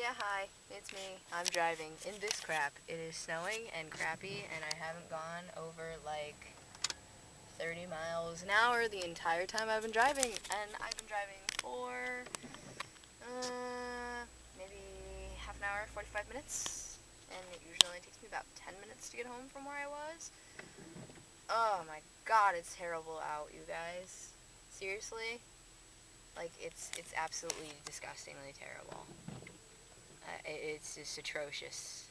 Yeah, hi, it's me. I'm driving in this crap. It is snowing and crappy, and I haven't gone over like 30 miles an hour the entire time I've been driving, and I've been driving for maybe half an hour, 45 minutes, and it usually only takes me about 10 minutes to get home from where I was. Oh my god, it's terrible out, you guys. Seriously? Like, it's absolutely disgustingly terrible. It's just atrocious.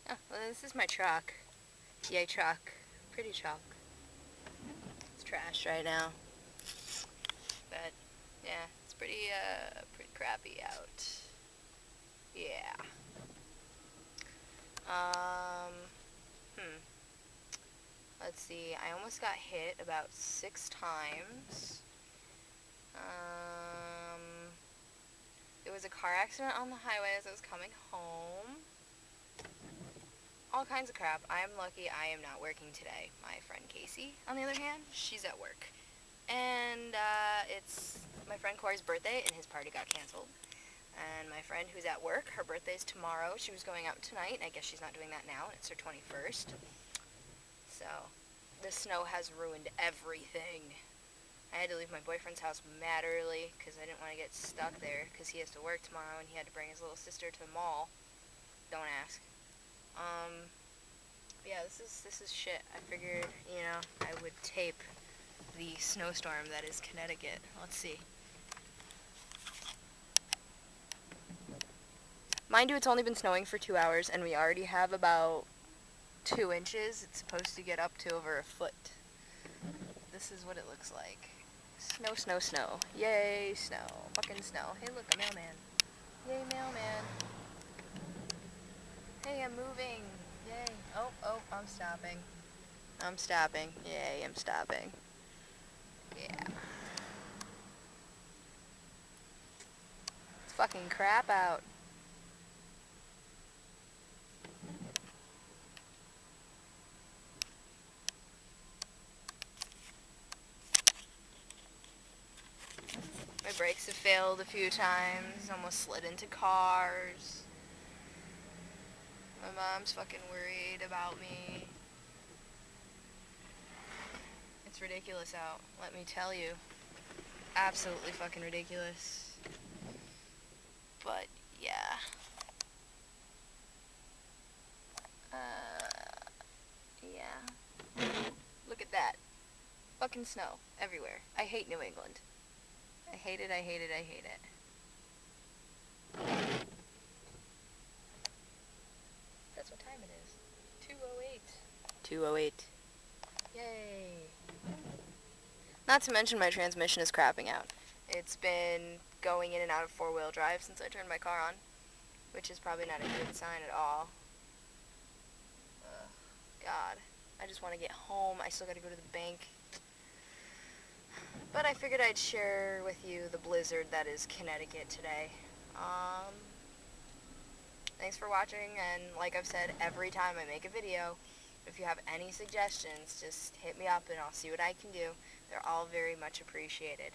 Oh, well, this is my truck. Yay, truck. Pretty truck. It's trashed right now. But, yeah, it's pretty crappy out. Yeah. Let's see. I almost got hit about 6 times. There was a car accident on the highway as I was coming home. All kinds of crap. I'm lucky I am not working today. My friend Casey, on the other hand, she's at work. And it's my friend Corey's birthday, and his party got canceled. And my friend who's at work, her birthday's tomorrow. She was going out tonight, and I guess she's not doing that now, and it's her 21st. So, the snow has ruined everything. I had to leave my boyfriend's house mad early, because I didn't want to get stuck there, because he has to work tomorrow, and he had to bring his little sister to the mall. Don't ask. Yeah, this is shit. I figured, you know, I would tape the snowstorm that is Connecticut. Let's see. Mind you, it's only been snowing for 2 hours, and we already have about 2 inches. It's supposed to get up to over a foot. This is what it looks like. Snow, snow, snow. Yay, snow. Fucking snow. Hey, look, a mailman. Yay, mailman. Hey, I'm moving. Yay. Oh, I'm stopping. I'm stopping. Yay, I'm stopping. Yeah. It's fucking crap out. My brakes have failed a few times, almost slid into cars. My mom's fucking worried about me. It's ridiculous out, let me tell you. Absolutely fucking ridiculous. But, yeah. Yeah. Look at that. Fucking snow. Everywhere. I hate New England. I hate it, I hate it, I hate it. That's what time it is. 2:08. 2:08. Yay. Not to mention my transmission is crapping out. It's been going in and out of 4-wheel drive since I turned my car on, which is probably not a good sign at all. God. I just want to get home. I still got to go to the bank. But I figured I'd share with you the blizzard that is Connecticut today. Thanks for watching, and like I've said every time I make a video, if you have any suggestions, just hit me up and I'll see what I can do. They're all very much appreciated.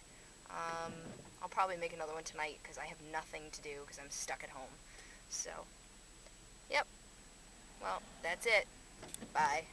I'll probably make another one tonight because I have nothing to do because I'm stuck at home. So, yep. Well, that's it. Bye.